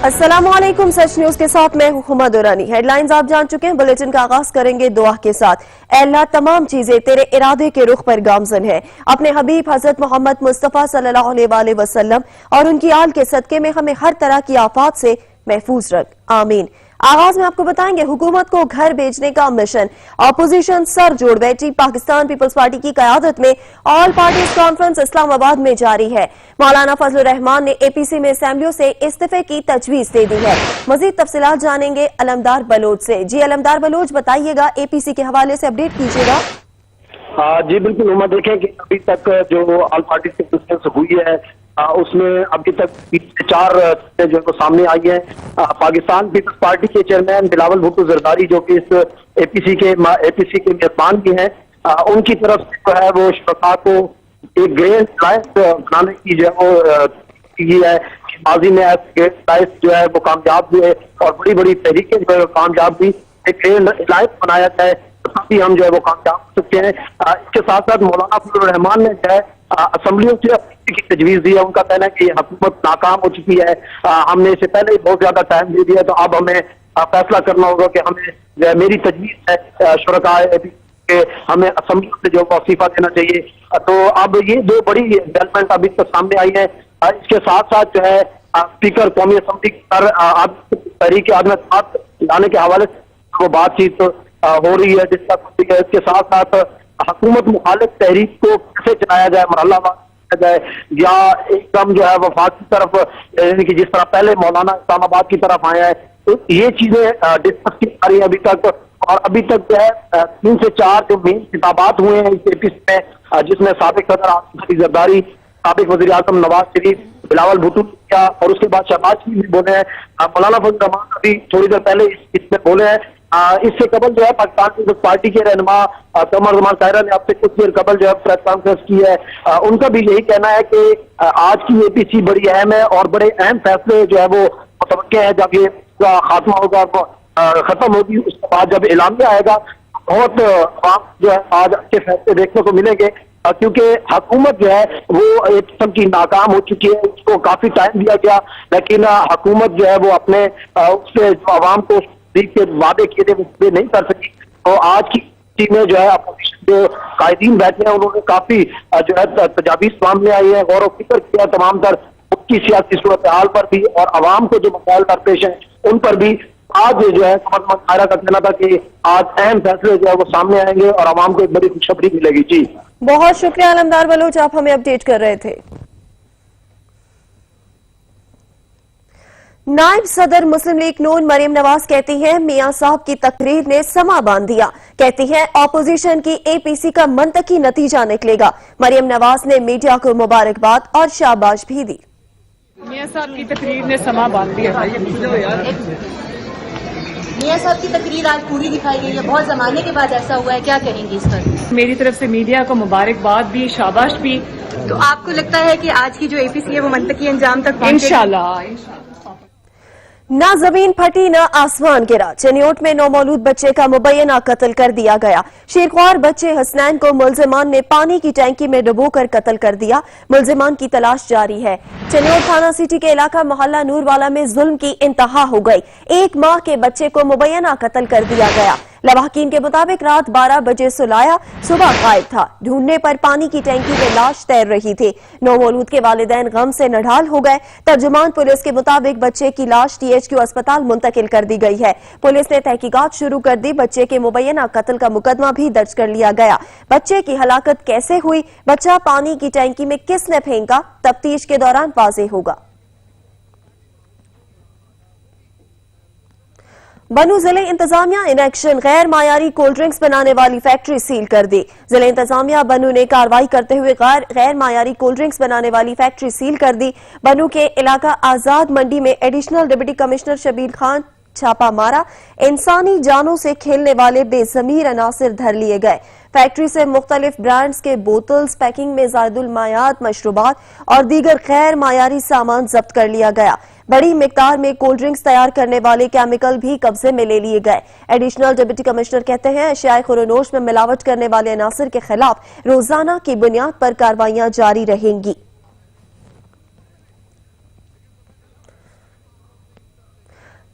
السلام علیکم، سچ نیوز کے ساتھ میں ہوں ہما دورانی۔ ہیڈ لائنز آپ جان چکے ہیں، بلیٹن کا آغاز کریں گے دعا کے ساتھ۔ اے اللہ، تمام چیزیں تیرے ارادے کے رخ پر گامزن ہے۔ اپنے حبیب حضرت محمد مصطفیٰ صلی اللہ علیہ وآلہ وسلم اور ان کی آل کے صدقے میں ہمیں ہر طرح کی آفات سے محفوظ رکھ، آمین۔ آغاز میں آپ کو بتائیں گے حکومت کو گھر بھیجنے کا مشن، اپوزیشن سر جوڑ بیٹھی۔ پاکستان پیپلز پارٹی کی قیادت میں آل پارٹیز کانفرنس اسلام آباد میں جاری ہے۔ مولانا فضل الرحمان نے اے پی سی میں اسمبلیوں سے استعفے کی تجویز دے دی ہے۔ مزید تفصیلات جانیں گے علمدار بلوچ سے۔ جی علمدار بلوچ، بتائیے گا اے پی سی کے حوالے سے اپڈیٹ کیجیے گا۔ جی بالکل ہما، دیکھیں کہ ابھی تک جو آل پارٹی کی کانفرنس ہوئی ہے اس میں ابھی تک 4 جو سامنے آئی ہیں۔ پاکستان پیپلز پارٹی کے چیئرمین بلاول بھٹو زرداری جو کہ اس اے پی سی کے میزبان بھی ہیں، ان کی طرف سے جو ہے وہ شرکاء کو ایک گرینڈ الائنس بنانے کی جو ہے وہ کی ہے۔ ماضی میں گرینڈ الائنس جو ہے وہ کامیاب ہوئے اور بڑی بڑی تحریکیں جو ہے کامیاب بھی، ایک گرینڈ الائنس بنایا جائے تبھی ہم جو ہے وہ کامیاب ہو سکتے ہیں۔ اس کے ساتھ ساتھ مولانا فضل الرحمان نے جو ہے اسمبلیوں سے کی تجویز دی ہے۔ ان کا کہنا ہے کہ یہ حکومت ناکام ہو چکی ہے، ہم نے اس سے پہلے ہی بہت زیادہ ٹائم دے دیا، تو اب ہمیں فیصلہ کرنا ہوگا کہ ہمیں جو ہے میری تجویز ہے شرکاء کہ ہمیں اسمبلیوں سے جو استعفیٰ دینا چاہیے۔ تو اب یہ 2 بڑی ڈیولپمنٹ ابھی تک سامنے آئی ہے۔ اس کے ساتھ ساتھ جو ہے اسپیکر قومی اسمبلی پر تحریک عدم اعتماد لانے کے حوالے سے وہ بات چیت ہو رہی ہے، جس کا اس کے ساتھ ساتھ حکومت مخالف تحریک کو کیسے چلایا جائے، مرحلہ وار جائے، یا ایک دم جو ہے وفاق کی طرف، یعنی کہ جس طرح پہلے مولانا اسلام آباد کی طرف آیا ہے، تو یہ چیزیں ڈسکس کی جا رہی ہیں ابھی تک۔ اور ابھی تک جو ہے 3 سے 4 جو مین خطابات ہوئے ہیں اس اے پی سی میں، جس میں سابق صدر آصف علی زرداری، سابق وزیر اعظم نواز شریف، بلاول بھٹو کیا، اور اس کے بعد شہباز شریف بھی بولے ہیں۔ مولانا فضل الرحمان ابھی تھوڑی دیر پہلے اس میں بولے ہیں۔ اس سے قبل جو ہے پاکستان پیپلز پارٹی کے رہنما قمر زمان طاہرہ نے اب سے کچھ دیر قبل جو ہے پریس کانفرنس کی ہے۔ ان کا بھی یہی کہنا ہے کہ آج کی اے پی سی بڑی اہم ہے اور بڑے اہم فیصلے جو ہے وہ متوقع ہے۔ جب یہ خاتمہ ہوگا، ختم ہوگی، اس کے بعد جب اعلامیہ آئے گا، بہت جو ہے آج اچھے فیصلے دیکھنے کو ملیں گے، کیونکہ حکومت جو ہے وہ ایک قسم کی ناکام ہو چکی ہے۔ اس کو کافی ٹائم دیا گیا، لیکن حکومت جو ہے وہ اپنے اس سے جو عوام کو کے وعدے کیے تھے وہ پورے نہیں کر سکی۔ تو آج کی میں جو ہے اپوزیشن جو قائدین بیٹھے ہیں انہوں نے کافی جو ہے تجاویز سامنے آئی ہے، غور و فکر کیا تمام تر کی سیاسی صورتحال پر بھی اور عوام کو جو مسائل درپیش ہیں ان پر بھی۔ آج جو ہے قمر زمان طاہرہ کا کہنا تھا کہ آج اہم فیصلے جو ہے وہ سامنے آئیں گے اور عوام کو ایک بڑی خوشخبری ملے گی۔ جی بہت شکریہ علمدار بلوچ، آپ ہمیں اپڈیٹ کر رہے تھے۔ نائب صدر مسلم لیگ نون مریم نواز کہتی ہیں میاں صاحب کی تقریر نے سما باندھ دیا، کہتی ہیں اپوزیشن کی اے پی سی کا منطقی نتیجہ نکلے گا۔ مریم نواز نے میڈیا کو مبارکباد اور شاباش بھی دی۔ میاں صاحب کی تقریر نے سما باندھ دیا۔ میاں صاحب کی تقریر آج پوری دکھائی گئی ہے، بہت زمانے کے بعد ایسا ہوا ہے، کیا کہیں گے اس پر؟ میری طرف سے میڈیا کو مبارکباد بھی، شاباش بھی۔ تو آپ کو لگتا ہے کہ آج کی جو اے پی سی ہے وہ منطقی انجام تک پہنچے گی؟ انشاءاللہ۔ نہ زمین پھٹی نہ آسمان گرا، چنیوٹ میں نومولود بچے کا مبینہ قتل کر دیا گیا۔ شیرخوار بچے حسنین کو ملزمان نے پانی کی ٹینکی میں ڈبو کر قتل کر دیا، ملزمان کی تلاش جاری ہے۔ چنیوٹ تھانہ سٹی کے علاقہ محلہ نور والا میں ظلم کی انتہا ہو گئی، 1 ماہ کے بچے کو مبینہ قتل کر دیا گیا۔ لواحقین کے مطابق رات 12 بجے سلایا، صبح غائب تھا، ڈھونڈنے پر پانی کی ٹینکی میں لاش تیر رہی تھی۔ نومولود کے والدین غم سے نڈھال ہو گئے۔ ترجمان پولیس کے مطابق بچے کی لاش ٹی ایچ کیو اسپتال منتقل کر دی گئی ہے۔ پولیس نے تحقیقات شروع کر دی، بچے کے مبینہ قتل کا مقدمہ بھی درج کر لیا گیا۔ بچے کی ہلاکت کیسے ہوئی، بچہ پانی کی ٹینکی میں کس نے پھینکا، تفتیش کے دوران واضح ہوگا۔ بنو ضلع انتظامیہ ان ایکشن، غیر معیاری کولڈ ڈرنکس بنانے والی فیکٹری سیل کر دی۔ ضلع انتظامیہ بنو نے کارروائی کرتے ہوئے غیر معیاری کولڈ ڈرنکس بنانے والی فیکٹری سیل کر دی۔ بنو کے علاقہ آزاد منڈی میں additional deputy commissioner Shabbir Khan چھاپا مارا، انسانی جانوں سے کھیلنے والے بے ضمیر عناصر دھر لیے گئے۔ فیکٹری سے مختلف برانڈز کے بوتلز، پیکنگ میں زائد المایات مشروبات اور دیگر غیر معیاری سامان ضبط کر لیا گیا۔ بڑی مقدار میں کولڈ ڈرنکس تیار کرنے والے کیمیکل بھی قبضے میں لے لیے گئے۔ ایڈیشنل ڈپٹی کمشنر کہتے ہیں اشیاء خورنوش میں ملاوٹ کرنے والے عناصر کے خلاف روزانہ کی بنیاد پر کارروائیاں جاری رہیں گی۔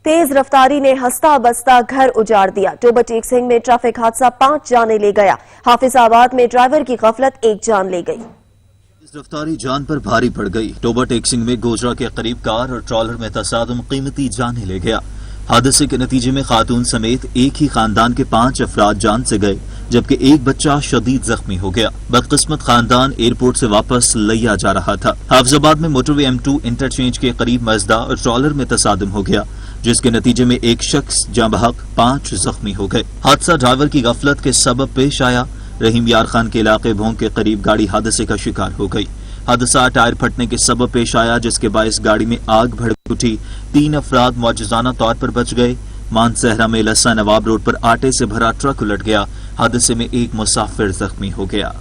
तेज रफ्तारी ने हंसता बसता घर उजाड़ दिया। टोबर टेक सिंह में ट्रैफिक हादसा 5 जाने ले गया। हाफिजाबाद में ड्राइवर की गफलत 1 जान ले गई। तेज रफ्तारी जान पर भारी पड़ गई। टोबर टेक सिंह में गोजरा के करीब कार और ट्रॉलर में तसादुम कीमती जाने ले गया। हादसे के नतीजे में खातून समेत एक ही खानदान के 5 अफराद जान से गए, जबकि एक बच्चा शदीद जख्मी हो गया। बदकिस्मत खानदान एयरपोर्ट से वापस लिया जा रहा था। हाफिजाबाद में मोटरवे M2 इंटरचेंज के करीब मजदा और ट्रॉलर में तसादुम हो गया, जिसके नतीजे में एक शख्स जाँ बहक 5 जख्मी हो गए। हादसा ड्राइवर की गफलत के सबब पेश आया। रहीम यार खान के इलाके भोंग के करीब गाड़ी हादसे का शिकार हो गई। हादसा टायर फटने के सबब पेश आया, जिसके बायस गाड़ी में आग भड़क उठी। 3 अफराद मौजूदाना तौर पर बच गए। मानसहरा में लस्सा नवाब रोड पर आटे से भरा ट्रक उलट गया। हादसे में एक मुसाफिर जख्मी हो गया।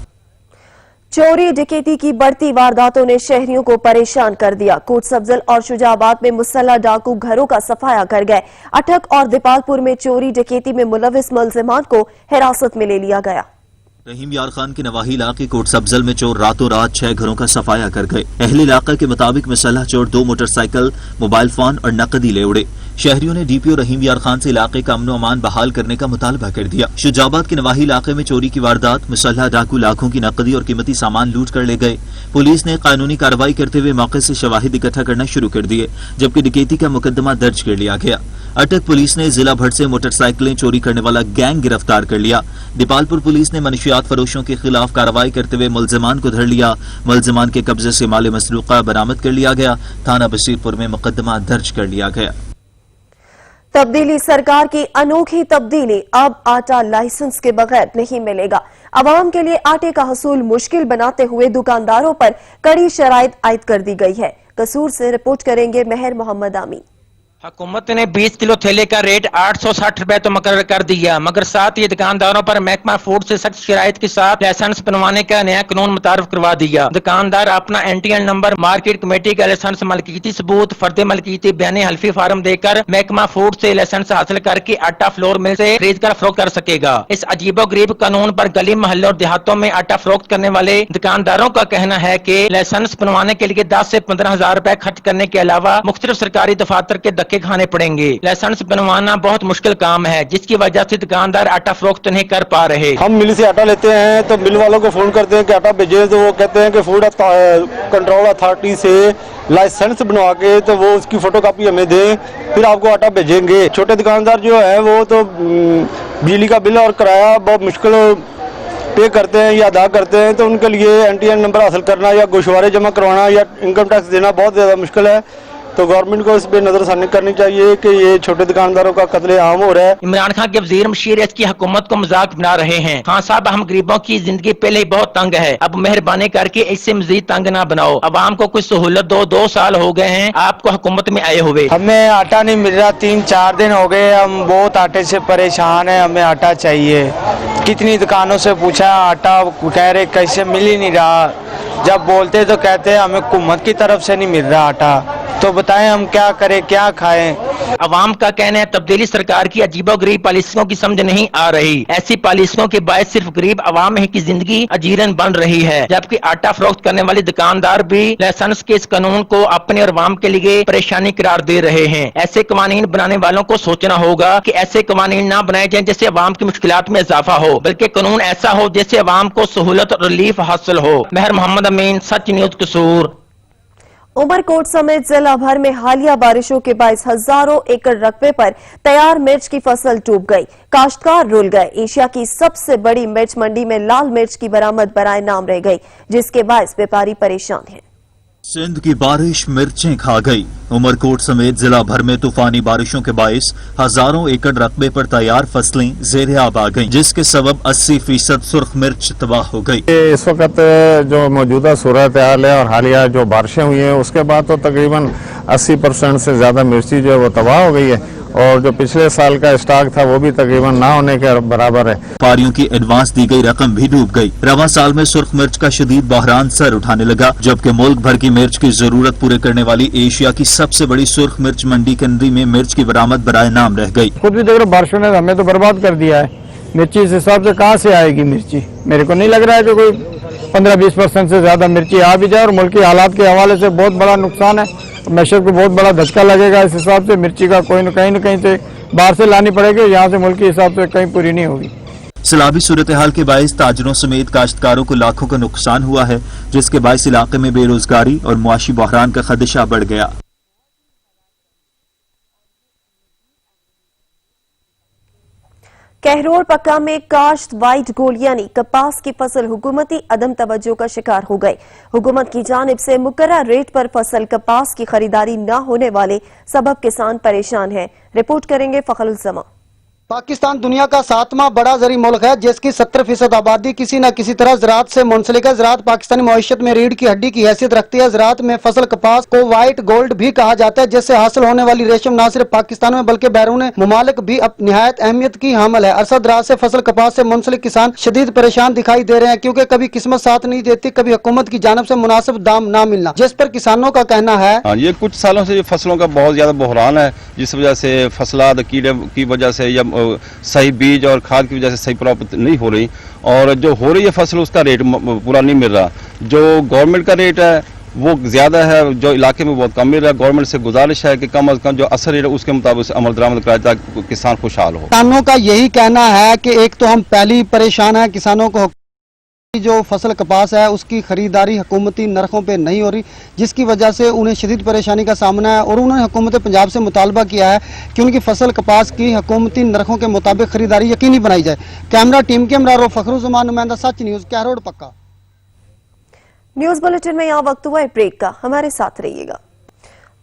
चोरी डकैती की बढ़ती वारदातों ने शहरियों को परेशान कर दिया। कोट सब्जल और शुजाबाद में मुसल्लह डाकू घरों का सफाया कर गए। अटक और दीपालपुर में चोरी डकैती में मुलविस मुलजिमान को हिरासत में ले लिया गया। रहीम यार खान के नवाही इलाके कोट सब्जल में चोर रातों रात 6 घरों का सफाया कर गए। अहले इलाका के मुताबिक मुसल्लह चोर 2 मोटरसाइकिल, मोबाइल फोन और नकदी ले उड़े। शहरियों ने डीपीओ रहीम यार खान से इलाके का अमन अमान बहाल करने का मुतालबा कर दिया। शुजाबाद के नवाही इलाके में चोरी की वारदात, मुसल्लह डाकू लाखों की नकदी और कीमती सामान लूट कर ले गए। पुलिस ने कानूनी कार्रवाई करते हुए मौके से शवाहिद इकट्ठा करना शुरू कर दिए, जबकि डकैती का मुकदमा दर्ज कर लिया गया। अटक पुलिस ने जिला भर से मोटरसाइकिलें चोरी करने वाला गैंग गिरफ्तार कर लिया। दीपालपुर पुलिस ने मनशियात फरोशों के खिलाफ कार्रवाई करते हुए मुलजिमान को धर लिया। मुलजिमान के कब्जे से माल मसरूका बरामद कर लिया गया। थाना बशीरपुर में मुकदमा दर्ज कर लिया गया। तब्दीली सरकार की अनोखी तब्दीली, अब आटा लाइसेंस के बगैर नहीं मिलेगा। आवाम के लिए आटे का हसूल मुश्किल बनाते हुए दुकानदारों पर कड़ी शराइत आयद कर दी गई है। कसूर से रिपोर्ट करेंगे मेहर मोहम्मद आमीन। हुकूमत ने 20 किलो थैले का रेट 860 रुपए तो मुकर्रर कर दिया, मगर साथ ही दुकानदारों पर महकमा फूड से सख्त शराइत के साथ लाइसेंस बनवाने का नया कानून मुतारफ करवा दिया। दुकानदार अपना NTN नंबर, मार्केट कमेटी का लाइसेंस, मलकीती सबूत, फर्द मलकीती बयानी हल्फी फार्म देकर महकमा फूड से लाइसेंस हासिल करके आटा फ्लोर मिल से खरीद कर फरोख्त कर सकेगा। इस अजीबो गरीब कानून पर गली मोहल्लों और देहातों में आटा फरोख्त करने वाले दुकानदारों का कहना है कि लाइसेंस बनवाने के लिए 10 से 15 हजार रुपए खर्च करने के अलावा मुख्तलिफ सरकारी दफातर के धक्के खाने पड़ेंगे। लाइसेंस बनवाना बहुत मुश्किल काम है, जिसकी वजह से दुकानदार आटा फरोख्त नहीं कर पा रहे। हम मिल से आटा लेते हैं तो मिल वालों को फोन करते हैं कि आटा भेजें, तो वो कहते हैं कि फूड कंट्रोल अथॉरिटी से लाइसेंस बनवा के तो वो उसकी फोटोकॉपी हमें दें, फिर आपको आटा भेजेंगे। छोटे दुकानदार जो है वो तो बिजली का बिल और किराया बहुत मुश्किल पे करते हैं या अदा करते हैं, तो उनके लिए NTN नंबर हासिल करना या गोशवारे जमा करवाना या इनकम टैक्स देना बहुत ज़्यादा मुश्किल है। तो गवर्नमेंट को इस पे नजरसानी करनी चाहिए कि ये छोटे दुकानदारों का कत्ले आम हो रहा है। इमरान खान के वजीर मशीर इसकी हुकूमत को मजाक बना रहे हैं। खान साहब, हम गरीबों की जिंदगी पहले ही बहुत तंग है, अब मेहरबानी करके इससे मजीद तंग ना बनाओ। अवाम को कुछ सहूलत दो। 2 साल हो गए हैं आपको हुकूमत में आए हुए। हमें आटा नहीं मिल रहा, 3-4 दिन हो गए, हम बहुत आटे से परेशान है, हमें आटा चाहिए। कितनी दुकानों से पूछा, आटा कह रहे कैसे मिल ही नहीं रहा। जब बोलते तो कहते हैं हमें हुकूमत की तरफ से नहीं मिल रहा आटा, तो बताएं हम क्या करें, क्या खाएं। अवाम का कहना है तब्दीली सरकार की अजीबो गरीब पॉलिसियों की समझ नहीं आ रही। ऐसी पॉलिसियों के बायस सिर्फ गरीब अवाम की जिंदगी अजीरन बन रही है, जबकि आटा फरोख्त करने वाले दुकानदार भी लाइसेंस के इस कानून को अपने और अवाम के लिए परेशानी करार दे रहे हैं। ऐसे कवानीन बनाने वालों को सोचना होगा कि ऐसे कवानीन न बनाए जाएं जिससे अवाम की मुश्किलात में इजाफा हो, बल्कि कानून ऐसा हो जिससे अवाम को सहूलत और रिलीफ हासिल हो। मेहर मोहम्मद अमीन, सच न्यूज कसूर। उमरकोट समेत जिला भर में हालिया बारिशों के बायस हजारों एकड़ रकबे पर तैयार मिर्च की फसल डूब गई। काश्तकार रुल गए। एशिया की सबसे बड़ी मिर्च मंडी में लाल मिर्च की बरामद बराए नाम रह गई, जिसके बायस व्यापारी परेशान हैं। सिंध की बारिश मिर्चें खा गई। उमरकोट समेत जिला भर में तूफानी बारिशों के बायस हजारों एकड़ रकबे पर तैयार फसलें ज़ेरे आब आ गईं, जिसके सबब 80% सुर्ख मिर्च तबाह हो गई। इस वक्त जो मौजूदा सूरत हाल है और हालिया जो बारिशें हुई हैं उसके बाद तो तकरीबन 80% से ज्यादा मिर्ची जो है वो तबाह हो गई है, और जो पिछले साल का स्टॉक था वो भी तकरीबन ना होने के बराबर है। व्यापारियों की एडवांस दी गई रकम भी डूब गई। रवां साल में सुर्ख मिर्च का शदीद बहरान सर उठाने लगा, जबकि मुल्क भर की मिर्च की जरूरत पूरे करने वाली एशिया की सबसे बड़ी सुर्ख मिर्च मंडी कंदी में मिर्च की बरामद बराए नाम रह गई। खुद भी देख रहे बारिशों ने हमें तो बर्बाद कर दिया है। मिर्ची इस हिसाब से कहाँ से आएगी मिर्ची? मेरे को नहीं लग रहा है कि कोई 15-20% से ज़्यादा मिर्ची आ भी जाए और मुल्की हालात के हवाले से बहुत बड़ा नुकसान है, मैशर को बहुत बड़ा धचका लगेगा। इस हिसाब से मिर्ची का कोई न कहीं से बाहर से लानी पड़ेगी, यहाँ से मुल्की हिसाब से कहीं पूरी नहीं होगी। सैलाबी सूरत हाल के बायस ताजरों समेत काश्तकारों को लाखों का नुकसान हुआ है, जिसके बायस इलाके में बेरोजगारी और मुआशी बहरान का खदशा बढ़ गया। कहरोड़ पक्का में काश्त वाइट गोल्ड यानी कपास की फसल हुकूमती अदम तवज्जो का शिकार हो गई। हुकूमत की जानिब से मुकर्रर रेट पर फसल कपास की खरीदारी न होने वाले सबब किसान परेशान हैं। रिपोर्ट करेंगे फखरुल जमा। पाकिस्तान दुनिया का 7वां बड़ा ज़री मुल्क है, जिसकी 70% आबादी किसी न किसी तरह ज़राअत से मुंसलिक है। ज़राअत पाकिस्तानी मईशत में रीढ़ की हड्डी की हैसियत रखती है। ज़राअत में फसल कपास को वाइट गोल्ड भी कहा जाता है, जिससे हासिल होने वाली रेशम न सिर्फ पाकिस्तान में बल्कि बैरून मुमालिक भी निहायत अहमियत की हामिल है। अरसा दराज से फसल कपास से मुंसलिक किसान शदीद परेशान दिखाई दे रहे हैं, क्योंकि कभी किस्मत साथ नहीं देती, कभी हुकूमत की जानिब से मुनासिब दाम न मिलना, जिस पर किसानों का कहना है ये कुछ सालों से फसलों का बहुत ज्यादा बहरान है, जिस वजह से फसलात कीड़े की वजह से या सही बीज और खाद की वजह से सही प्राप्त नहीं हो रही, और जो हो रही है फसल उसका रेट पूरा नहीं मिल रहा। जो गवर्नमेंट का रेट है वो ज्यादा है, जो इलाके में बहुत कम मिल रहा है। गवर्नमेंट से गुजारिश है कि कम अज कम जो असर रेट है उसके मुताबिक अमल दरामद कराए ताकि किसान खुशहाल हो। किसानों का यही कहना है कि एक तो हम पहली परेशान है, किसानों को जो फसल कपास है उसकी खरीदारी हुकूमती नरखों पे नहीं हो रही, जिसकी वजह से उन्हें शदीद परेशानी का सामना है। और उन्होंने हुकूमत पंजाब से मुतालबा किया है कि उनकी फसल कपास की हुकूमती नरखों के मुताबिक खरीदारी यकीनी बनाई जाए। कैमरा टीम के हमरा फखरुल जमान, नुमाइंदा सच न्यूज़, कहरोड़ पक्का। न्यूज बुलेटिन में यहाँ वक्त हुआ है ब्रेक का, हमारे साथ रहिएगा।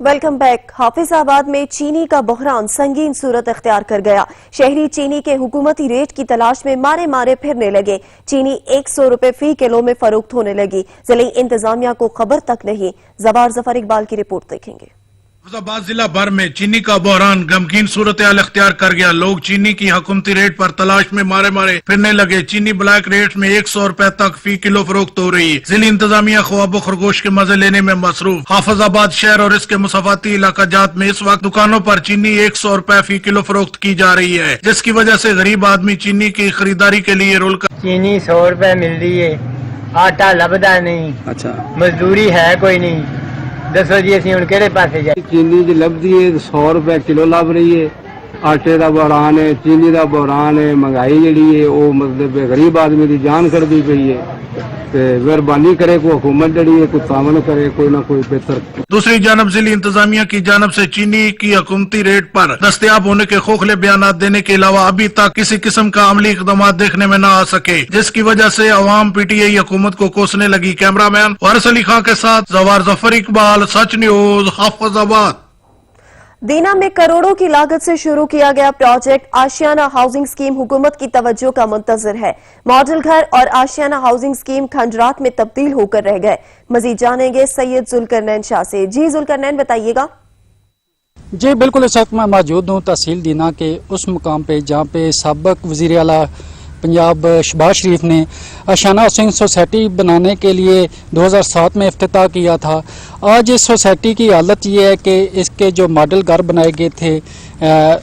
Welcome back. हाफिजाबाद में चीनी का बहरान संगीन सूरत इख्तियार कर गया। शहरी चीनी के हुकूमती रेट की तलाश में मारे मारे फिरने लगे। चीनी 100 रुपए फी किलो में फरोख्त होने लगी। जिले इंतजामिया को खबर तक नहीं। जवार जफर इकबाल की रिपोर्ट देखेंगे। हाफिजाबाद जिला भर में चीनी का बहरान गमगीन सूरत हाल इख्तियार कर गया। लोग चीनी की हुकूमती रेट पर तलाश में मारे मारे फिरने लगे। चीनी ब्लैक रेट में 100 रुपए तक फी किलो फरोख्त हो रही है। जिली इंतजामिया ख्वाबो खरगोश के मजे लेने में मसरूफ। हाफिजाबाद शहर और इसके मुसाफाती इलाका जात में इस वक्त दुकानों पर चीनी 100 रुपए फी किलो फरोख्त की जा रही है, जिसकी वजह से गरीब आदमी चीनी की खरीदारी के लिए रोल कर। चीनी 100 रुपए मिल रही है, आटा लभदा नहीं, अच्छा मजदूरी है कोई नहीं, दसो जी असं किहड़े पासे जाए। चीनी जी लभदी है 100 रुपए किलो लभ रही है। आटे का बहरान है, चीनी का बहरान है। महंगाई जी है वो मतलब गरीब आदमी की जान करती पई है। मेहरबानी करे कोई हुकूमत जी है कोई तामन करे, कोई ना कोई बेहतर। दूसरी जानब जिली इंतजामिया की जानब से चीनी की हुकूमती रेट पर दस्तयाब होने के खोखले बयान देने के अलावा अभी तक किसी किस्म का अमली इकदाम देखने में न आ सके, जिसकी वजह से अवाम पीटीआई हुकूमत को कोसने लगी। कैमरामैन वारिस अली खां के साथ जवार जफर इकबाल, सच न्यूज, हाफिजाबाद। दीना में करोड़ों की लागत से शुरू किया गया प्रोजेक्ट आशियाना हाउसिंग स्कीम हुकूमत की तवज्जो का मुंतजर है। मॉडल घर और आशियाना हाउसिंग स्कीम खंडरात में तब्दील होकर रह गए। मजीद जानेंगे सैयद जुल्करनैन शाह से। जी जुल्करनैन, बताइएगा। जी बिल्कुल, इस वक्त मैं मौजूद हूँ तहसील दीना के उस मुकाम पे जहाँ पे साबिक वज़ीर आला पंजाब शहबाज शरीफ ने आशियाना हाउसिंग सोसाइटी बनाने के लिए 2007 में इफ्तिताह किया था। आज इस सोसाइटी की हालत ये है कि इसके जो मॉडल घर बनाए गए थे,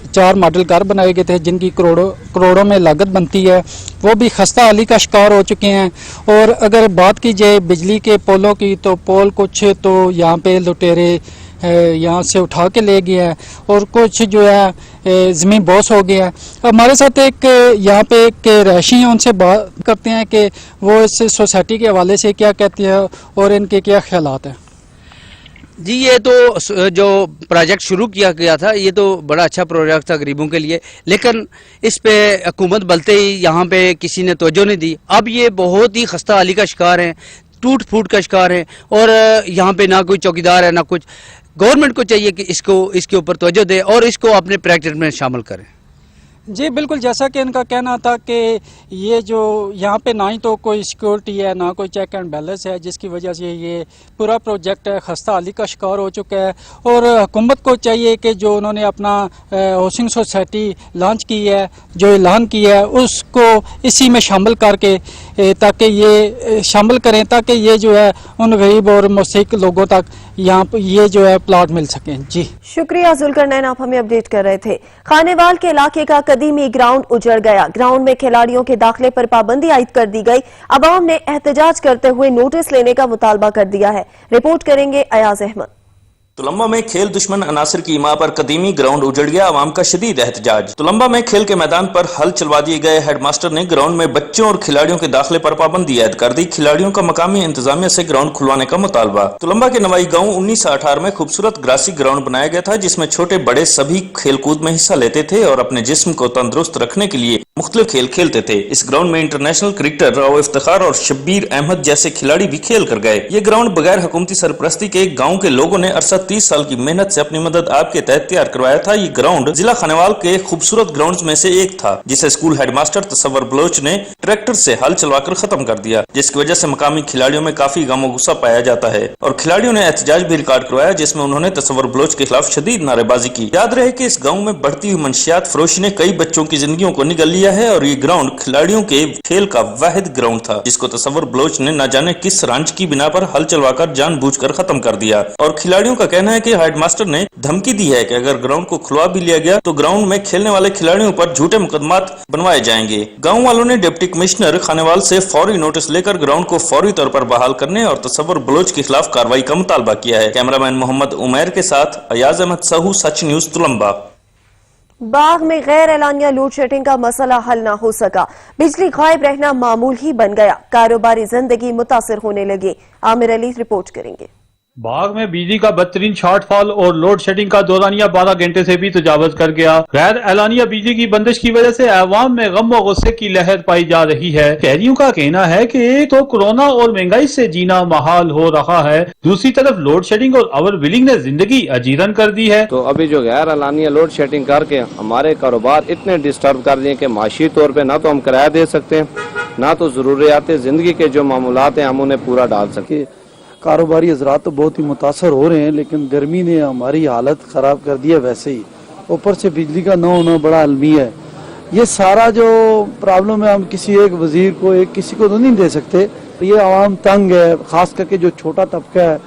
4 मॉडल घर बनाए गए थे जिनकी करोड़ों में लागत बनती है, वो भी खस्ता हाली का शिकार हो चुके हैं। और अगर बात की जाए बिजली के पोलों की, तो पोल कुछ तो यहाँ पे लुटेरे यहाँ से उठा के ले गया है और कुछ जो है ज़मीन बॉस हो गया है। हमारे साथ एक यहाँ पे एक रहायशी हैं, उनसे बात करते हैं कि वो इस सोसाइटी के हवाले से क्या कहते हैं और इनके क्या ख्यालात हैं। जी, ये तो जो प्रोजेक्ट शुरू किया गया था ये तो बड़ा अच्छा प्रोजेक्ट था गरीबों के लिए, लेकिन इस पे हुकूमत बलते ही यहाँ पे किसी ने तवज्जो नहीं दी। अब ये बहुत ही खस्ता हाली का शिकार है, टूट फूट का शिकार है और यहाँ पे ना कोई चौकीदार है ना कुछ। गवर्नमेंट को चाहिए कि इसके ऊपर तवज्जो दे और इसको अपने प्रोजेक्ट में शामिल करें। जी बिल्कुल, जैसा कि इनका कहना था कि ये जो यहाँ पे ना ही तो कोई सिक्योरिटी है ना कोई चेक एंड बैलेंस है, जिसकी वजह से ये पूरा प्रोजेक्ट है खस्ता हाली का शिकार हो चुका है। और हुकूमत को चाहिए कि जो उन्होंने अपना हाउसिंग सोसाइटी लॉन्च की है, जो ऐलान किया है, उसको इसी में शामिल करके ताकि ये शामिल करें, ताकि ये जो है उन गरीब और मुस्तहिक लोगों तक यहाँ पर ये जो है प्लाट मिल सकें। जी शुक्रिया जुल्करनैन, आप हमें अपडेट कर रहे थे। खानेवाल के इलाके का कदीमी ग्राउंड उजड़ गया। ग्राउंड में खिलाड़ियों के दाखिले पर पाबंदी आयद कर दी गई। अवाम ने एहतजाज करते हुए नोटिस लेने का मुतालबा कर दिया है। रिपोर्ट करेंगे अयाज अहमद। तुलंबा में खेल दुश्मन अनासर की इमा पर कदीमी ग्राउंड उजड़ गया, आवाम का शदीद एहतजाज। तुलंबा में खेल के मैदान पर हल चलवा दिए गए हेडमास्टर ने ग्राउंड में बच्चों और खिलाड़ियों के दाखिले पर पाबंदी आयद कर दी। खिलाड़ियों का मकामी इंतजामिया से ग्राउंड खुलवाने का मुतालबा। तुलंबा के नवाई गांव 1918 में खूबसूरत ग्रासी ग्राउंड बनाया गया था, जिसमें छोटे बड़े सभी खेलकूद में हिस्सा लेते थे और अपने जिस्म को तंदुरुस्त रखने के लिए मुख्तलिफ खेल खेलते थे। इस ग्राउंड में इंटरनेशनल क्रिकेटर राव इफ्तिखार और शब्बीर अहमद जैसे खिलाड़ी भी खेल कर गए। ये ग्राउंड बगैर हुकूमती सरपरस्ती के गाँव के लोगों ने अरसा 30 साल की मेहनत से अपनी मदद आपके तहत तैयार करवाया था। ये ग्राउंड जिला खानेवाल के खूबसूरत ग्राउंड्स में से एक था, जिसे स्कूल हेडमास्टर तसव्वुर बलोच ने ट्रैक्टर से हल चलवाकर खत्म कर दिया, जिसकी वजह से मकामी खिलाड़ियों में काफी गम गुस्सा पाया जाता है और खिलाड़ियों ने एहतजाज भी रिकॉर्ड करवाया, जिसमें उन्होंने तसव्वुर बलोच के खिलाफ शदीद नारेबाजी की। याद रहे कि इस गाँव में बढ़ती हुई मंशियात फरोशी ने कई बच्चों की जिंदगियों को निगल लिया है और ये ग्राउंड खिलाड़ियों के खेल का वाहिद ग्राउंड था, जिसको तसव्वुर बलोच ने न जाने किस रंज की बिना पर हल चलवाकर जानबूझकर खत्म कर दिया। और खिलाड़ियों का कहना है कि हेडमास्टर ने धमकी दी है कि अगर ग्राउंड को खुलवा भी लिया गया तो ग्राउंड में खेलने वाले खिलाड़ियों पर झूठे मुकदमात बनवाए जाएंगे। गांव वालों ने डिप्टी कमिश्नर खानेवाल से फौरी नोटिस लेकर ग्राउंड को फौरी तौर पर बहाल करने और तसव्वुर बलोच के खिलाफ कार्रवाई का मुतालबा किया है। कैमरामैन मोहम्मद उमैर के साथ अयाज अहमद सहू, सच न्यूज, तुलंबा। बाग में गैर एलानिया लोड शेडिंग का मसला हल न हो सका। बिजली गायब रहना मामूल ही बन गया। कारोबारी जिंदगी मुतासिर होने लगी। आमिर अली रिपोर्ट करेंगे। बाग में बिजली का बदतरीन शॉर्टफॉल और लोड शेडिंग का दौरानिया 12 घंटे से भी तजावज कर गया। गैर एलानिया बिजली की बंदिश की वजह से अवाम में गम व गुस्से की लहर पाई जा रही है। शहरियों का कहना है कि एक तो कोरोना और महंगाई से जीना महाल हो रहा है, दूसरी तरफ लोड शेडिंग और ओवर बिलिंग ने जिंदगी अजीरन कर दी है। तो अभी जो गैर एलानिया लोड शेडिंग करके हमारे कारोबार इतने डिस्टर्ब कर दिए कि माशी तौर पर ना तो हम किराया दे सकते हैं, ना तो जरूरियात जिंदगी के जो मामूलात हैं हम उन्हें पूरा डाल सके। कारोबारी हजरात तो बहुत ही मुतासर हो रहे हैं, लेकिन गर्मी ने हमारी हालत ख़राब कर दी है। वैसे ही ऊपर से बिजली का न होना बड़ा अलमी है। ये सारा जो प्रॉब्लम है हम किसी एक वजीर को, एक किसी को तो नहीं दे सकते। ये आवाम तंग है, ख़ास करके जो छोटा तबका है,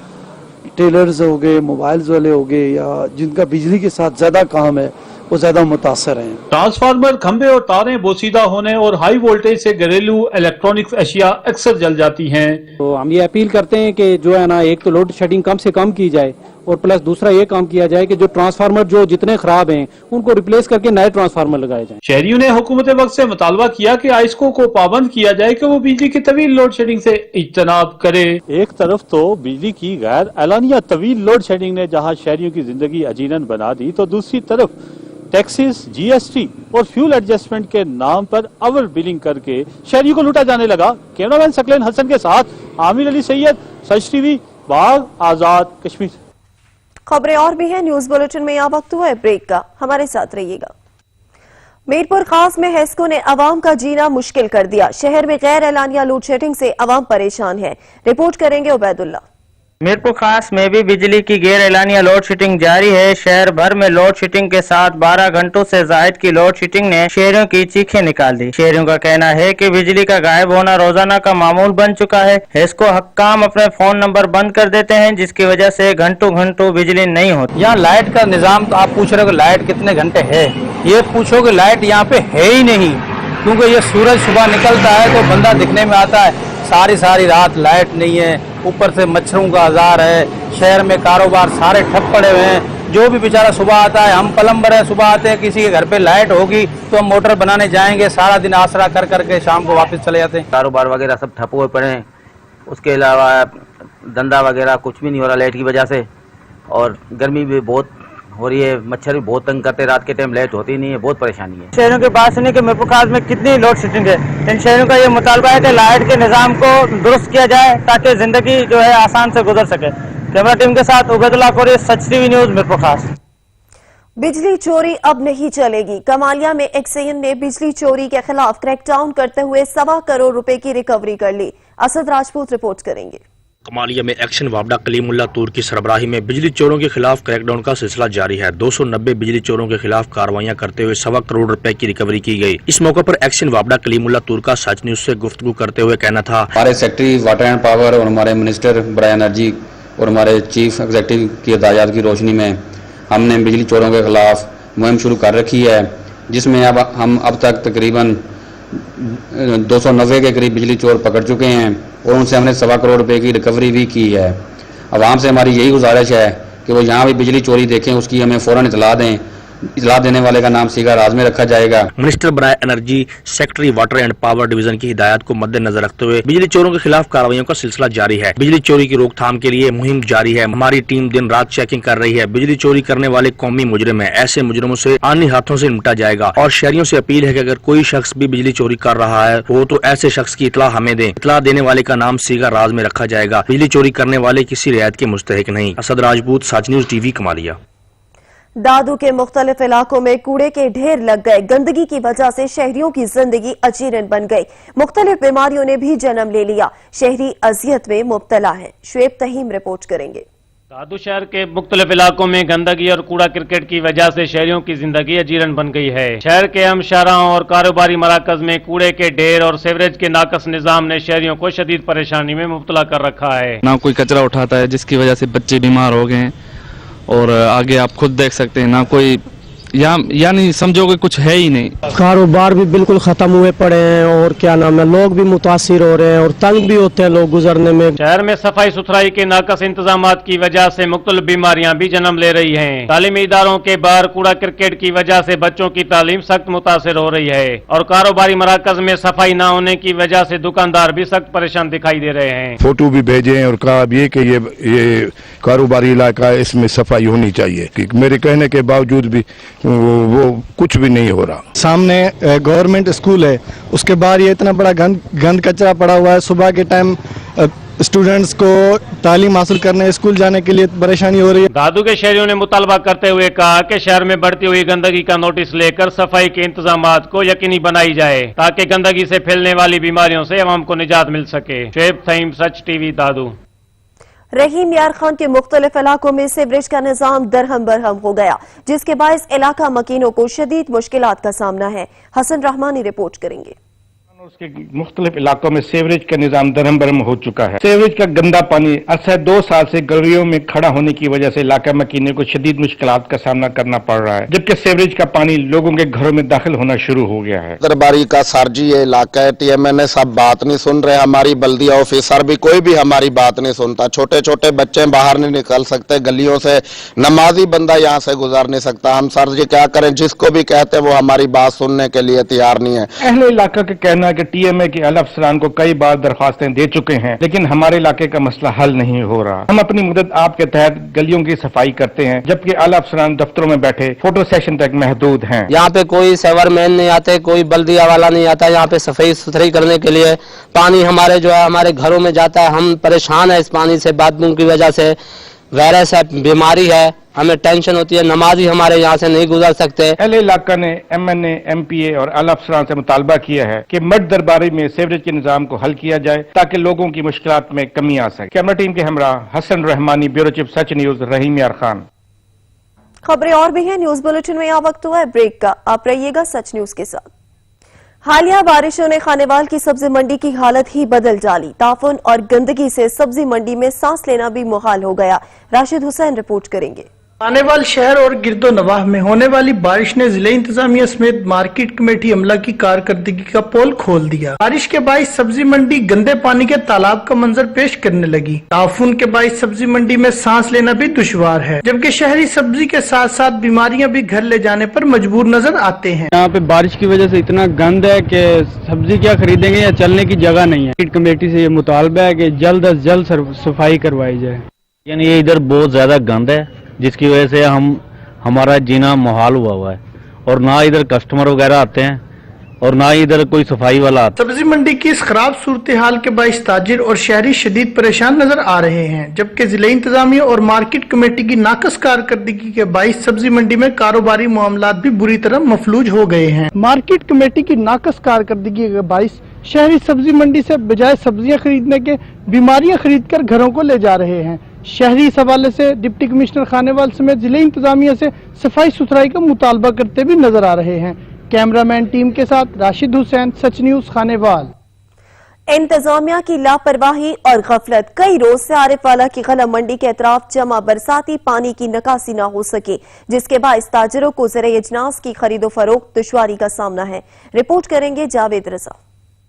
टेलर्स हो गए, मोबाइल्स वाले हो गए, या जिनका बिजली के साथ ज़्यादा काम है, वो ज्यादा मुतासर हैं। ट्रांसफार्मर, खंभे और तारें बोसीदा होने और हाई वोल्टेज से घरेलू इलेक्ट्रॉनिक्स अशिया अक्सर जल जाती हैं। तो हम ये अपील करते हैं कि जो है ना, एक तो लोड शेडिंग कम से कम की जाए और प्लस दूसरा ये काम किया जाए कि जो ट्रांसफार्मर जो जितने खराब हैं उनको रिप्लेस करके नए ट्रांसफार्मर लगाए जाएं। शहरियों ने हुकूमत वक्त से मुतालबा किया कि आइस्को को पाबंद किया जाए कि वो बिजली की तवील लोड शेडिंग से इज्तनाब करे। एक तरफ तो बिजली की गैर एलानिया तवील लोड शेडिंग ने जहां शहरियों की जिंदगी अजीरन बना दी, तो दूसरी तरफ टैक्सेस, जीएसटी और फ्यूल एडजस्टमेंट के नाम पर ओवर बिलिंग करके शहरियों को लूटा जाने लगा। कैमरामैन सकलेन हसन के साथ आमिर अली सैयद, सच टीवी, बाग, आजाद कश्मीर। खबरें और भी हैं न्यूज बुलेटिन में। यहाँ वक्त हुआ है ब्रेक का, हमारे साथ रहिएगा। मीरपुर खास में हेस्को ने अवाम का जीना मुश्किल कर दिया। शहर में गैर एलानिया लोड शेडिंग से अवाम परेशान है। रिपोर्ट करेंगे उबैदुल्ला। मीरपुर खास में भी बिजली की गैर एलानिया लोड शेडिंग जारी है। शहर भर में लोड शेडिंग के साथ 12 घंटों से जायद की लोड शेडिंग ने शहरियों की चीखें निकाल दी। शहरियों का कहना है कि बिजली का गायब होना रोजाना का मामूल बन चुका है। हेस्को हक्काम अपने फोन नंबर बंद कर देते हैं, जिसकी वजह से घंटों घंटों बिजली नहीं होती। यहाँ लाइट का निजाम, तो आप पूछ रहे हो लाइट कितने घंटे है, ये पूछो कि लाइट यहाँ पे है ही नहीं, क्योंकि ये सूरज सुबह निकलता है तो बंदा दिखने में आता है, सारी रात लाइट नहीं है। ऊपर से मच्छरों का आजार है। शहर में कारोबार सारे ठप पड़े हुए हैं। जो भी बेचारा सुबह आता है, हम प्लम्बर है, सुबह आते हैं, किसी के घर पे लाइट होगी तो हम मोटर बनाने जाएंगे, सारा दिन आसरा कर करके शाम को वापस चले जाते हैं। कारोबार वगैरह सब ठप हुए पड़े हैं। उसके अलावा धंधा वगैरह कुछ भी नहीं हो रहा लाइट की वजह से, और गर्मी भी बहुत हो रही है। मच्छर भी बहुत तंग करते, रात के टाइम लाइट होती नहीं है, बहुत परेशानी है। शहरों के बात सुनिए कि मीरपुर खास में कितनी लोड शेडिंग है। इन शहरों का ये मुतालबा है कि लाइट के निजाम को दुरुस्त किया जाए ताकि जिंदगी जो है आसान से गुजर सके। कैमरा टीम के साथ उबैदुल्ला कोरी, सच टीवी न्यूज, मीरपुर खास। बिजली चोरी अब नहीं चलेगी। कमालिया में एक्साइज ने बिजली चोरी के खिलाफ क्रैकडाउन करते हुए 1.25 करोड़ रुपए की रिकवरी कर ली। असद राजपूत रिपोर्ट करेंगे। कमालिया में एक्शन वापडा कलीमुल्लाह तूर की सरबराही में बिजली चोरों के खिलाफ क्रैकडाउन का सिलसिला जारी है। 290 बिजली चोरों के खिलाफ कार्रवाइयां करते हुए 1.25 करोड़ रुपए की रिकवरी की गई। इस मौके पर एक्शन वापडा कलीमुल्लाह तूर का सच न्यूज से गुफ्तगू करते हुए कहना था, हमारे सेक्रेटरी वाटर एंड पावर और हमारे मिनिस्टर बराए एनर्जी और हमारे चीफ एग्जीक्यूटिव की हिदायत की रोशनी में हमने बिजली चोरों के खिलाफ मुहिम शुरू कर रखी है, जिसमें हम अब तक तकरीबन 290 के करीब बिजली चोर पकड़ चुके हैं और उनसे हमने 1.25 करोड़ रुपए की रिकवरी भी की है। आवाम से हमारी यही गुजारिश है कि वो यहाँ भी बिजली चोरी देखें, उसकी हमें फौरन इतला दें। इतला देने वाले का नाम सीगा राज में रखा जाएगा। मिनिस्टर बराए energy secretary water and power division की हिदायत को मद्देनजर रखते हुए बिजली चोरों के खिलाफ कार्रवाइयों का सिलसिला जारी है। बिजली चोरी की रोकथाम के लिए मुहिम जारी है। हमारी टीम दिन रात चेकिंग कर रही है। बिजली चोरी करने वाले कौमी मुजरिम है, ऐसे मुजरिमों से आनी हाथों से निपटा जाएगा। और शहरियों से अपील है कि अगर कोई शख्स भी बिजली चोरी कर रहा है हो तो ऐसे शख्स की इतला हमें दें। इतला देने वाले का नाम सीगा राज में रखा जाएगा। बिजली चोरी करने वाले किसी रियायत के मुस्तहिक नहीं। असद राजपूत, सच न्यूज टीवी, कमालिया। दादू के मुख्तलिफ इलाकों में कूड़े के ढेर लग गए। गंदगी की वजह से शहरियों की जिंदगी अजीरन बन गई। मुख्तलिफ बीमारियों ने भी जन्म ले लिया। शहरी अजियत में मुब्तला है। शुएब तहीम रिपोर्ट करेंगे। दादू शहर के मुख्तलिफ इलाकों में गंदगी और कूड़ा क्रिकेट की वजह से शहरियों की जिंदगी अजीरन बन गई है। शहर के अहम शाहराहों और कारोबारी मराकज में कूड़े के ढेर और सीवरेज के नाकस निजाम ने शहरियों को शदीद परेशानी में मुब्तला कर रखा है। ना कोई कचरा उठाता है, जिसकी वजह से बच्चे बीमार हो गए हैं और आगे आप खुद देख सकते हैं ना कोई यानी समझो कि कुछ है ही नहीं। कारोबार भी बिल्कुल खत्म हुए पड़े हैं और क्या नाम है, लोग भी मुतासिर हो रहे हैं और तंग भी होते हैं लोग गुजरने में। शहर में सफाई सुथराई के नाकस इंतजामात की वजह से मुख्तलिफ बीमारियां भी जन्म ले रही हैं। तालीमी इदारों के बाहर कूड़ा क्रिकेट की वजह से बच्चों की तालीम सख्त मुतासिर हो रही है और कारोबारी मराकज में सफाई न होने की वजह से दुकानदार भी सख्त परेशान दिखाई दे रहे हैं। फोटो भी भेजे और कहा अब ये कि ये कारोबारी इलाका है, इसमें सफाई होनी चाहिए। कि मेरे कहने के बावजूद भी वो कुछ भी नहीं हो रहा। सामने गवर्नमेंट स्कूल है, उसके बाहर ये इतना बड़ा गंद कचरा पड़ा हुआ है। सुबह के टाइम स्टूडेंट्स को तालीम हासिल करने स्कूल जाने के लिए परेशानी हो रही है। दादू के शहरियों ने मुतालबा करते हुए कहा कि शहर में बढ़ती हुई गंदगी का नोटिस लेकर सफाई के इंतजामात को यकीनी बनाई जाए ताकि गंदगी से फैलने वाली बीमारियों से अवाम को निजात मिल सके। शुएब तहीम, सच टीवी, दादू। रहीम यार खान के मुख्तलिफ इलाकों में सीवरेज का निजाम दरहम बरहम हो गया, जिसके बायस इलाका मकीनों को शदीद मुश्किलात का सामना है। हसन रहमानी रिपोर्ट करेंगे। उसके मुख्तलिफ इलाकों में सीवरेज का निजाम दरहम बरहम हो चुका है। सीवरेज का गंदा पानी अरसा 2 साल से गलियों में खड़ा होने की वजह से इलाका मकीने को शदीद मुश्किलात का सामना करना पड़ रहा है, जबकि सीवरेज का पानी लोगों के घरों में दाखिल होना शुरू हो गया है। दरबारी का सरजी ये इलाका है, TMNA सब बात नहीं सुन रहे। हमारी बल्दिया ऑफिसर भी कोई भी हमारी बात नहीं सुनता। छोटे छोटे बच्चे बाहर नहीं निकल सकते गलियों से, नमाजी बंदा यहाँ से गुजर नहीं सकता। हम सर जी क्या करें, जिसको भी कहते वो हमारी बात सुनने के लिए तैयार नहीं है। अहले इलाका का कहना है कि TMA के आला अफसरान को कई बार दरख्वास्तें दे चुके हैं, लेकिन हमारे इलाके का मसला हल नहीं हो रहा। हम अपनी मदद आपके तहत गलियों की सफाई करते हैं, जबकि आला अफसरान दफ्तरों में बैठे फोटो सेशन तक महदूद हैं। यहाँ पे कोई सेवरमैन नहीं आते, कोई बल्दिया वाला नहीं आता यहाँ पे सफाई सुथराई करने के लिए। पानी हमारे जो है हमारे घरों में जाता है, हम परेशान है इस पानी से। बाथरूम की वजह से वायरस है, बीमारी है, हमें टेंशन होती है। नमाजी हमारे यहाँ से नहीं गुजर सकते। अहले इलाका ने MNA, MPA और आला अफसरान से मुतालबा किया है कि मर्द दरबारी में सीवरेज के निजाम को हल किया जाए ताकि लोगों की मुश्किलात में कमी आ सके। कैमरा टीम के हमरा हसन रहमानी, ब्यूरो चीफ, सच न्यूज, रहीम यार खान। खबरें और भी हैं न्यूज बुलेटिन में। यहाँ वक्त हुआ है ब्रेक का, आप रहिएगा सच न्यूज के साथ। हालिया बारिशों ने खानेवाल की सब्जी मंडी की हालत ही बदल डाली। ताफुन और गंदगी से सब्जी मंडी में सांस लेना भी मुहाल हो गया। राशिद हुसैन रिपोर्ट करेंगे। खानेवाल शहर और गिरदो नवाह में होने वाली बारिश ने जिले इंतजामिया समेत मार्केट कमेटी अमला की कारकर्दगी का पोल खोल दिया। बारिश के बाइस सब्जी मंडी गंदे पानी के तालाब का मंजर पेश करने लगी। ताफुन के बाइस सब्जी मंडी में सांस लेना भी दुश्वार है, जबकि शहरी सब्जी के साथ साथ बीमारियां भी घर ले जाने पर मजबूर नजर आते हैं। यहाँ पे बारिश की वजह से इतना गंद है कि सब्जी क्या खरीदेंगे या चलने की जगह नहीं है। मार्केट कमेटी से ये मुतालबा है कि जल्द अज जल्द सफाई करवाई जाए। यानी ये इधर बहुत ज्यादा गंद है, जिसकी वजह से हमारा जीना मुहाल हुआ है और ना इधर कस्टमर वगैरह आते हैं और ना ही इधर कोई सफाई वाला आता। सब्जी मंडी की इस खराब सूरत हाल के बाइस ताजिर और शहरी शदीद परेशान नजर आ रहे हैं, जबकि जिले इंतजामिया और मार्केट कमेटी की नाकस कारकर्दगी के बाइस सब्जी मंडी में कारोबारी मामलात भी बुरी तरह मफलूज हो गए हैं। मार्केट कमेटी की नाकस कारकर्दगी के बाइस शहरी सब्जी मंडी से बजाय सब्जियां खरीदने के बीमारियां खरीदकर घरों को ले जा रहे हैं। शहरी इस हवाले से डिप्टी कमिश्नर खानेवाल समेत जिले इंतजामिया से सफाई सुथराई का मुतालबा करते भी नजर आ रहे हैं। कैमरामैन टीम के साथ राशिद हुसैन, सच न्यूज, खानेवाल। इंतजामिया की लापरवाही और गफलत कई रोज से आरिफवाला की गला मंडी के अतराफ जमा बरसाती पानी की निकासी न हो सकी, जिसके बाइस ताजरों को ज़राए अजनास की खरीदो फरोख्त दुश्वारी का सामना है। रिपोर्ट करेंगे जावेद रजा।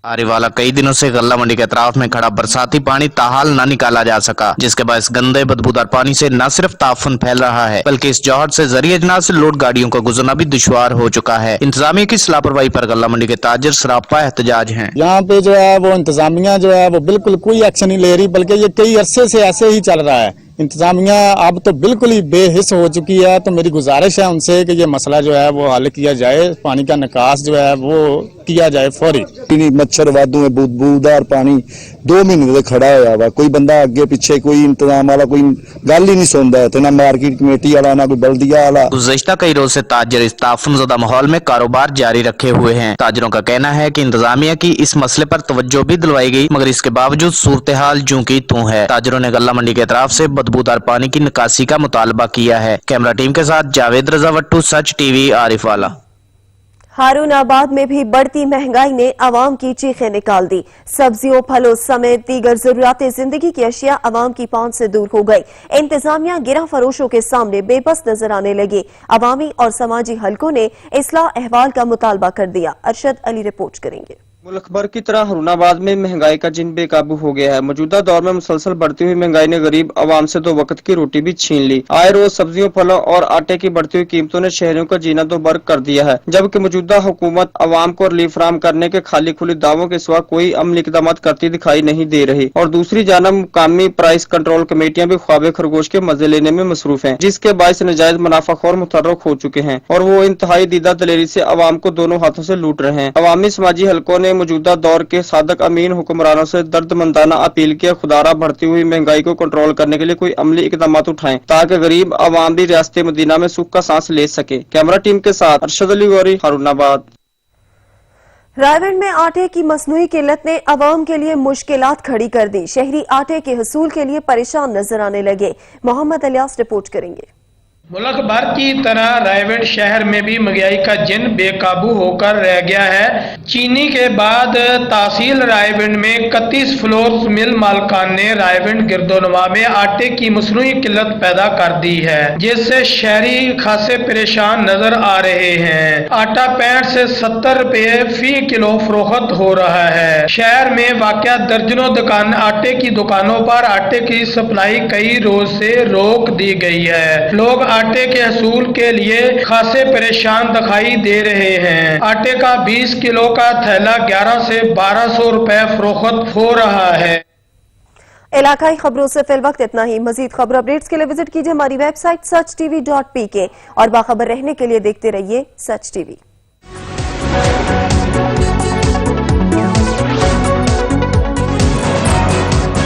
आरिवाला कई दिनों से गल्ला मंडी के अतराफ में खड़ा बरसाती पानी ताहाल न निकाला जा सका, जिसके बाद इस गंदे बदबूदार पानी से न सिर्फ ताफन फैल रहा है बल्कि इस जौहर से ज़रिए अजनास से लोड गाड़ियों का गुजरना भी दुश्वार हो चुका है। इंतजामिया की इस लापरवाही पर गल्ला मंडी के ताजर सरापा एहतजाज हैं। यहाँ पे जो है वो इंतजामिया जो है वो बिल्कुल कोई एक्शन नहीं ले रही, बल्कि ये कई अरसे से ऐसे ही चल रहा है। इंतजामिया अब तो बिल्कुल ही बेहिस हो चुकी है। तो मेरी गुजारिश है उनसे कि ये मसला जो है वो हल किया जाए, पानी का निकास जो है वो किया जाए फौरी। मच्छर वादू में बदबूदार पानी 2 महीने से खड़ा होया वा, कोई बंदा अगे पीछे कोई इंतजाम वाला कोई गल ही नहीं सुनता है, ना मार्केट कमेटी वाला ना कोई बल्दिया वाला। गुज़श्ता कई रोज से ताजर इस ताफुनज़दा माहौल में कारोबार जारी रखे हुए हैं। ताजरों का कहना है कि इंतजामिया की इस मसले पर तवज्जो भी दिलवाई गई, मगर इसके बावजूद सूरत हाल जूं की तूं है। ताजरों ने गल्ला मंडी के अतराफ से बदबूदार पानी की निकासी का मुतालबा किया है। कैमरा टीम के साथ जावेद रजा वट्टू, सच टीवी, आरिफवाला। हारूनाबाद में भी बढ़ती महंगाई ने आवाम की चीखें निकाल दी। सब्जियों, फलों समेत दीगर जरूरियात जिंदगी की अशिया आवाम की पहुंच से दूर हो गई। इंतजामिया गिरा फरोशों के सामने बेबस नजर आने लगी। अवामी और समाजी हलकों ने इस्लाह अहवाल का मुतालबा कर दिया। अरशद अली रिपोर्ट करेंगे। मुल्क भर की तरह हारूनाबाद में महंगाई का जिन बेकाबू हो गया है। मौजूदा दौर में मुसलसल बढ़ती हुई महंगाई ने गरीब आवाम से 2 वक्त की रोटी भी छीन ली। आए रोज सब्जियों, फलों और आटे की बढ़ती हुई कीमतों ने शहरियों का जीना दो बर्क कर दिया है, जबकि मौजूदा हुकूमत आवाम को रिलीफ फराहम करने के खाली खुली दावों के सिवा कोई अमली इक़दाम करती दिखाई नहीं दे रही। और दूसरी जानब मुकामी प्राइस कंट्रोल कमेटियां भी ख्वाबे खरगोश के मजे लेने में मसरूफ है, जिसके बायस नजायज मुनाफाखोर मुतर्रक हो चुके हैं और वो इंतहाई दीदा दलेरी से आवाम को दोनों हाथों से लूट रहे हैं। अवामी समाजी हलकों ने मौजूदा दौर के सादक अमीन हुक्मरानों से दर्दमंदाना अपील किया, खुदारा बढ़ती हुई महंगाई को कंट्रोल करने के लिए कोई अमली इकदाम उठाएं ताकि गरीब आवाम भी रियासत मदीना में सुख का सांस ले सके। कैमरा टीम के साथ अरशद अली गौरी, हारूनाबाद। रायगढ़ में आटे की मसनूई किल्लत ने आवाम के लिए मुश्किलात खड़ी कर दी। शहरी आटे के हसूल के लिए परेशान नजर आने लगे। मोहम्मद अलियास रिपोर्ट करेंगे। मुल्क भर की तरह रायगढ़ शहर में भी महंगाई का जिन बेकाबू होकर रह गया है। चीनी के बाद तहसील रायगढ़ में 31 फ्लोर मिल मालकान ने रायगढ़ गिरदोनवा में आटे की मसनूई किल्लत पैदा कर दी है, जिससे शहरी खासे परेशान नजर आ रहे हैं। आटा 65 से 70 रुपए फी किलो फरोख्त हो रहा है। शहर में वाक़या दर्जनों दुकान आटे की दुकानों पर आटे की सप्लाई कई रोज से रोक दी गई है। लोग आटे के हसूल के लिए खासे परेशान दिखाई दे रहे हैं। आटे का 20 किलो का थैला 1100 से 1200 रुपए फरोख्त हो रहा है। इलाकाई खबरों से फिल वक्त इतना ही। मजीद खबर अपडेट्स के लिए विजिट कीजिए हमारी वेबसाइट sach.tv.pk और बाखबर रहने के लिए देखते रहिए सच टीवी।